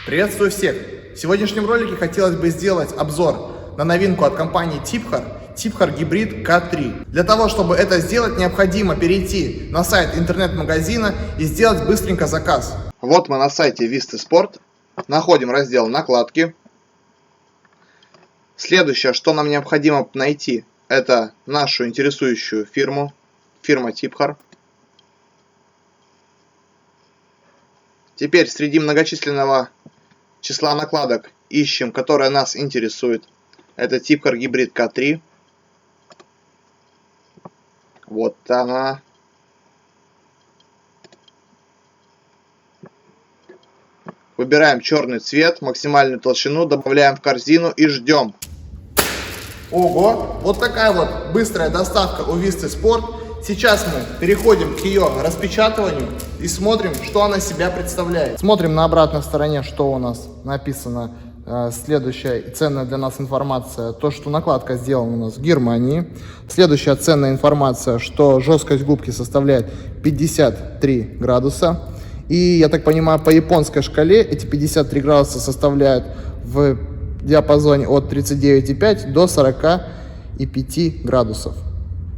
Приветствую всех! В сегодняшнем ролике хотелось бы сделать обзор на новинку от компании Типхар Hybrid K3. Для того, чтобы это сделать, необходимо перейти на сайт интернет-магазина и сделать быстренько заказ. Вот мы на сайте Vista Sport. Находим раздел накладки. Следующее, что нам необходимо найти, это нашу интересующую фирму. Фирма Типхар. Теперь среди многочисленного числа накладок ищем, которая нас интересует. Это Tibhar Hybrid K3. Вот она. Выбираем черный цвет, максимальную толщину, добавляем в корзину и ждем. Ого, вот такая вот быстрая доставка у Vista Sport. Сейчас мы переходим к ее распечатыванию и смотрим, что она себя представляет. Смотрим на обратной стороне, что у нас написано. Следующая ценная для нас информация, то, что накладка сделана у нас в Германии. Следующая ценная информация, что жесткость губки составляет 53 градуса. И, я так понимаю, по японской шкале эти 53 градуса составляют в диапазоне от 39,5 до 45 градусов.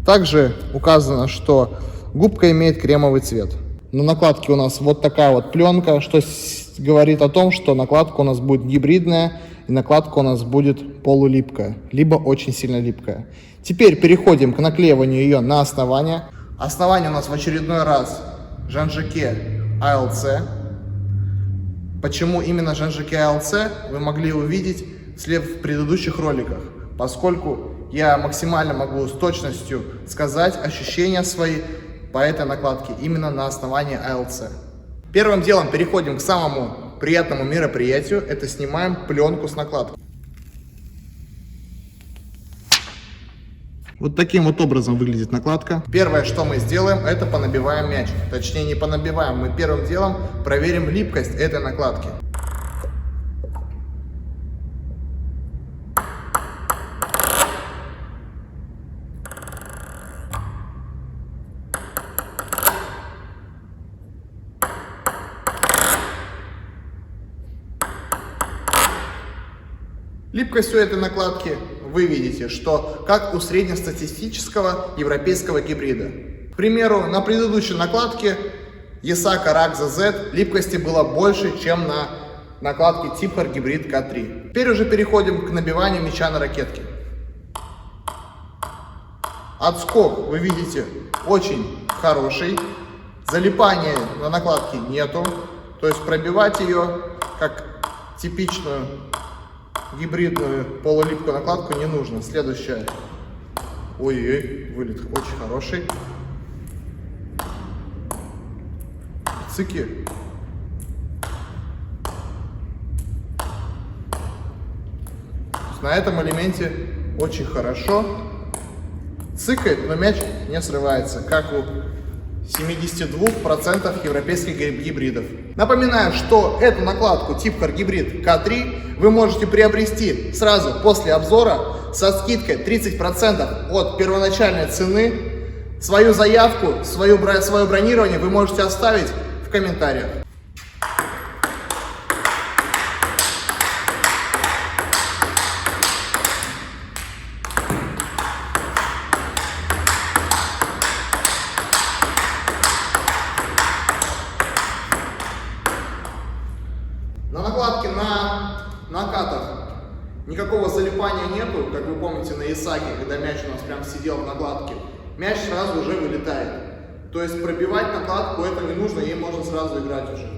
Также указано, что губка имеет кремовый цвет. На накладке у нас вот такая вот пленка, что говорит о том, что накладка у нас будет гибридная и накладка у нас будет полулипкая, либо очень сильно липкая. Теперь переходим к наклеиванию ее на основание. Основание у нас в очередной раз Jean-Jacquet ALC. Почему именно Jean-Jacquet ALC, вы могли увидеть в предыдущих роликах, поскольку я максимально могу с точностью сказать ощущения свои по этой накладке именно на основании ALC. Первым делом переходим к самому приятному мероприятию. Это снимаем пленку с накладки. Вот таким вот образом выглядит накладка. Первое, что мы сделаем, это понабиваем мяч. Точнее, не понабиваем. Мы первым делом проверим липкость этой накладки. Липкость у этой накладки вы видите, что как у среднестатистического европейского гибрида. К примеру, на предыдущей накладке Yasaka Ragza Z липкости было больше, чем на накладке Tibhar Hybrid K3. Теперь уже переходим к набиванию мяча на ракетке. Отскок, вы видите, очень хороший. Залипания на накладке нету. То есть пробивать ее как типичную гибридную полулипкую накладку не нужно. Следующая. Ой-ой, вылет очень хороший. Цики. На этом элементе очень хорошо. Цикает, но мяч не срывается, как у 72% европейских гибридов. Напоминаю, что эту накладку Tibhar Hybrid K3 вы можете приобрести сразу после обзора со скидкой 30% от первоначальной цены. Свою заявку, свое бронирование вы можете оставить в комментариях. На накладке на накатах никакого залипания нету, как вы помните на Исаке, когда мяч у нас прям сидел в накладке, мяч сразу уже вылетает. То есть пробивать накладку это не нужно, ей можно сразу играть уже.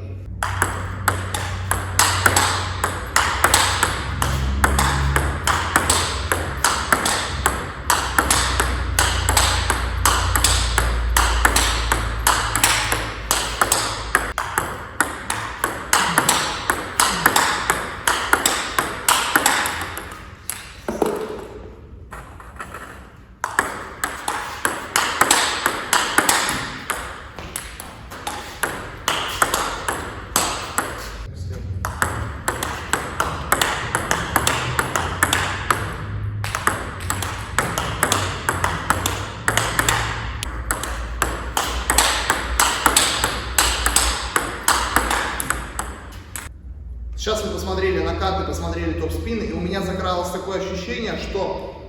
сейчас вы посмотрели накаты, посмотрели топ-спины, и у меня закралось такое ощущение, что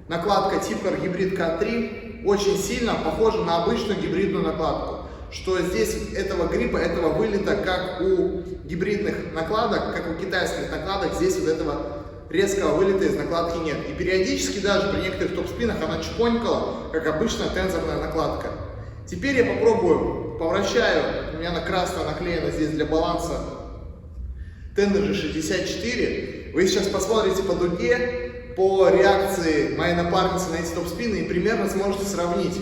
накладка Типхар Hybrid K3 очень сильно похожа на обычную гибридную накладку. Что здесь этого гриппа, этого вылета, как у гибридных накладок, как у китайских накладок, здесь вот этого резкого вылета из накладки нет. И периодически даже при некоторых топ-спинах она чпонькала, как обычная тензорная накладка. Теперь я попробую, повращаю, у меня на красное наклеено здесь для баланса Tenderji 64. Вы сейчас посмотрите по дуге, по реакции моей напарницы на эти топ-спины и примерно сможете сравнить.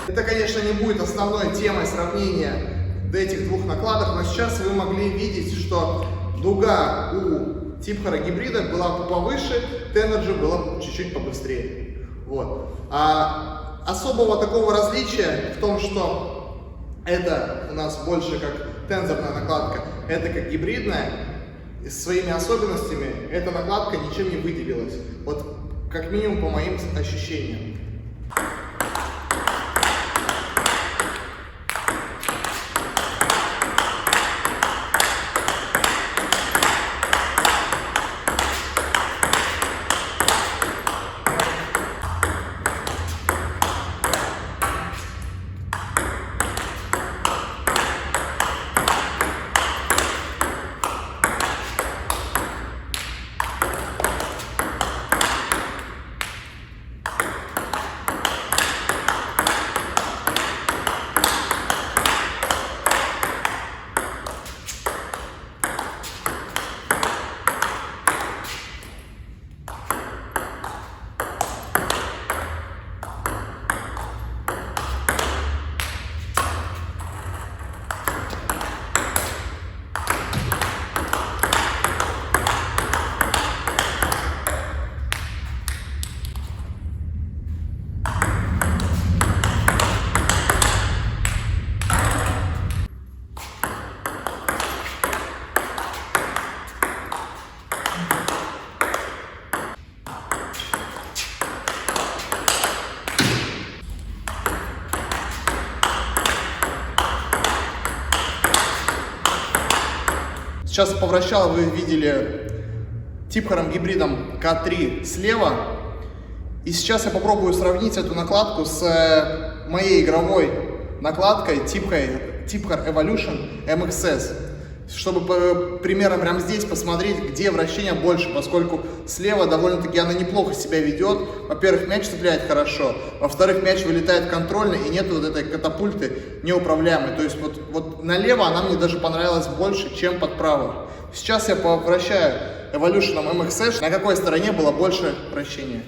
Это, конечно, не будет основной темой сравнения этих двух накладок, но сейчас вы могли видеть, что дуга у Типхара гибрида была повыше, Tenderji была чуть-чуть побыстрее. Вот. А особого такого различия в том, что это у нас больше как тензорная накладка, это как гибридная, с своими особенностями, эта накладка ничем не выделилась. Вот как минимум по моим ощущениям. Сейчас повращал, вы видели Типхаром гибридом K3 слева. И сейчас я попробую сравнить эту накладку с моей игровой накладкой Типхар Evolution MXS. Чтобы примерно прямо здесь посмотреть, где вращение больше, поскольку слева довольно-таки она неплохо себя ведет. Во-первых, мяч цепляет хорошо, во-вторых, мяч вылетает контрольно и нет вот этой катапульты неуправляемой. То есть вот налево она мне даже понравилась больше, чем под правую. Сейчас я повращаю Evolution MXS, на какой стороне было больше вращения.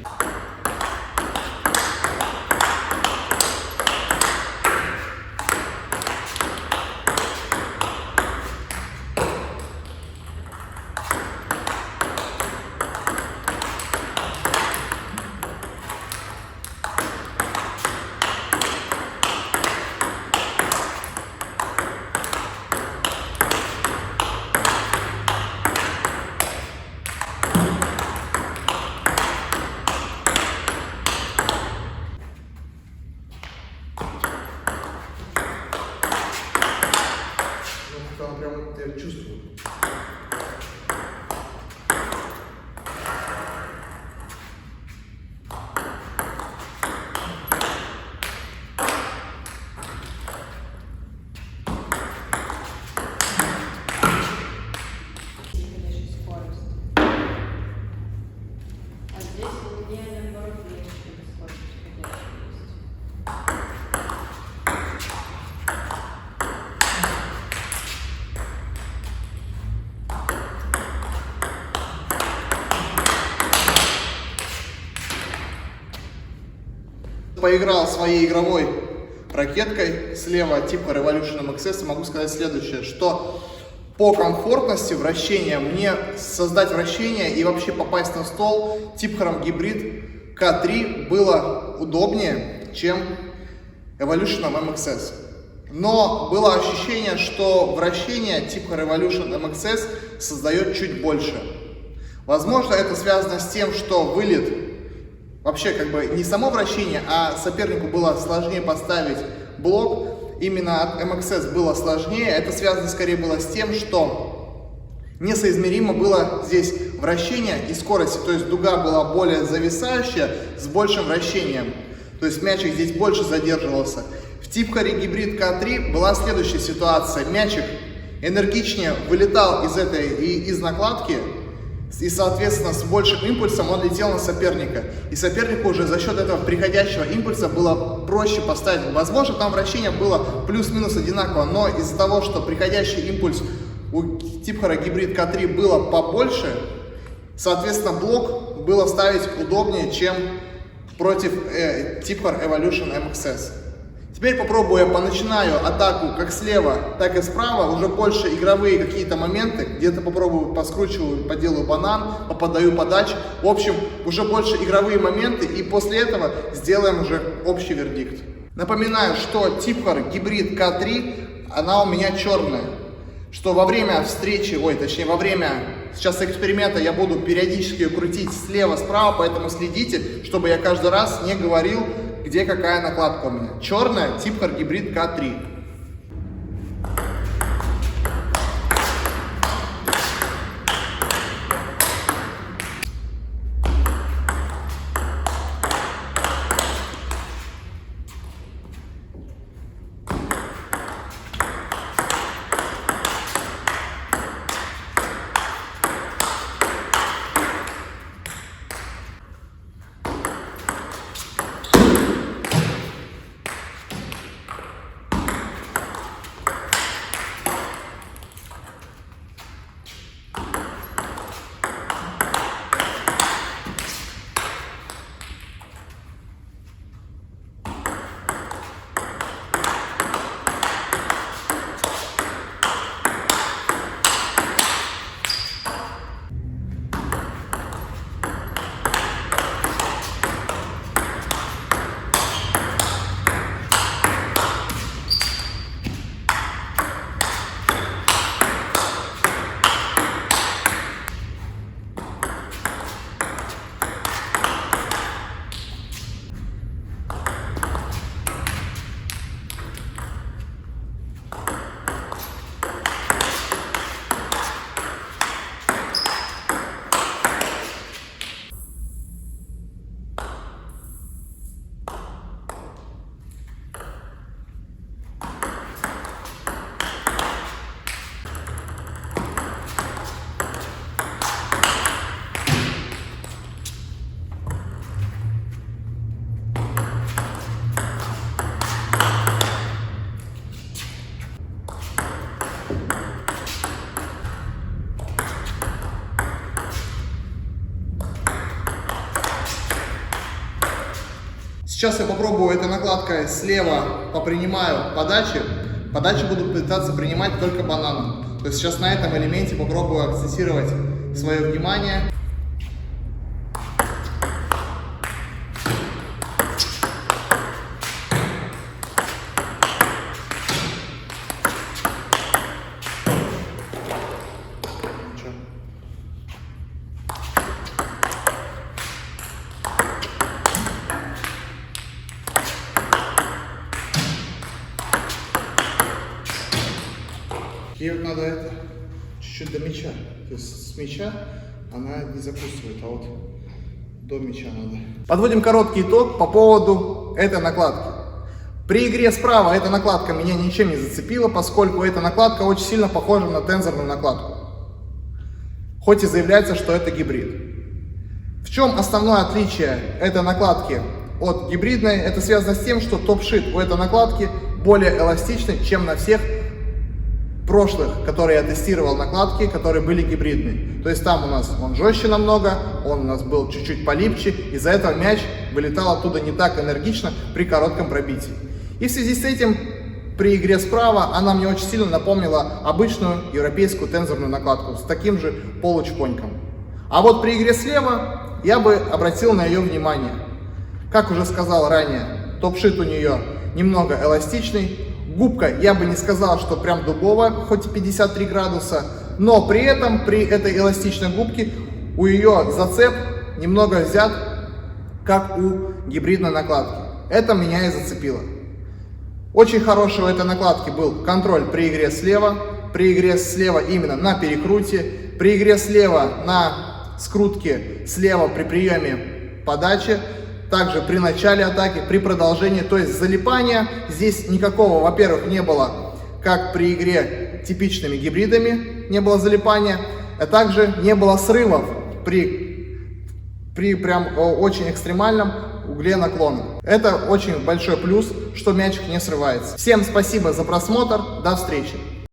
Я чувствую. Поиграл своей игровой ракеткой слева Tipchar Evolution MXS и могу сказать следующее, что по комфортности вращения мне создать вращение и вообще попасть на стол Tipchar Hybrid K3 было удобнее, чем Evolution MXS. Но было ощущение, что вращение Tipchar Evolution MXS создает чуть больше. Возможно, это связано с тем, что вылет, вообще как бы не само вращение, а сопернику было сложнее поставить блок. Именно от MXS было сложнее. Это связано скорее было с тем, что несоизмеримо было здесь вращение и скорость. То есть дуга была более зависающая с большим вращением. То есть мячик здесь больше задерживался. В типхаре гибрид К3 была следующая ситуация. Мячик энергичнее вылетал из накладки, и, соответственно, с большим импульсом он летел на соперника. И сопернику уже за счет этого приходящего импульса было проще поставить. Возможно, там вращение было плюс-минус одинаково, но из-за того, что приходящий импульс у типхара гибрид К3 было побольше, соответственно, блок было ставить удобнее, чем против типхар Evolution MXS. Теперь попробую, я поначинаю атаку как слева, так и справа, уже больше игровые какие-то моменты, где-то попробую поскручиваю, поделаю банан, попадаю подачу. В общем, уже больше игровые моменты, и после этого сделаем уже общий вердикт. Напоминаю, что типхар гибрид К3, она у меня черная. Что во время встречи, во время сейчас эксперимента я буду периодически ее крутить слева-справа, поэтому следите, чтобы я каждый раз не говорил, где какая накладка у меня. Черная, типхар гибрид К3. Сейчас я попробую этой накладкой слева попринимаю подачи. Подачи буду пытаться принимать только бананом. То есть сейчас на этом элементе попробую акцентировать свое внимание. Ей вот надо это чуть-чуть до мяча. То есть с мяча она не закусывает, а вот до мяча надо. Подводим короткий итог по поводу этой накладки. При игре справа эта накладка меня ничем не зацепила, поскольку эта накладка очень сильно похожа на тензорную накладку. Хоть и заявляется, что это гибрид. В чем основное отличие этой накладки от гибридной? Это связано с тем, что топ-шит у этой накладки более эластичный, чем на всех прошлых, которые я тестировал накладки, которые были гибридные. То есть там у нас он жестче намного, он у нас был чуть-чуть полипче, из-за этого мяч вылетал оттуда не так энергично при коротком пробитии. И в связи с этим при игре справа она мне очень сильно напомнила обычную европейскую тензорную накладку с таким же получпоньком. А вот при игре слева я бы обратил на ее внимание. Как уже сказал ранее, топ-шит у нее немного эластичный. Губка, я бы не сказал, что прям дубовая, хоть и 53 градуса, но при этом, при этой эластичной губке, у ее зацеп немного взят, как у гибридной накладки. Это меня и зацепило. Очень хороший у этой накладки был контроль при игре слева именно на перекруте, при игре слева на скрутке слева при приеме подачи, также при начале атаки, при продолжении, то есть залипания здесь никакого, во-первых, не было, как при игре типичными гибридами, не было залипания, а также не было срывов при прям очень экстремальном угле наклона. Это очень большой плюс, что мячик не срывается. Всем спасибо за просмотр, до встречи!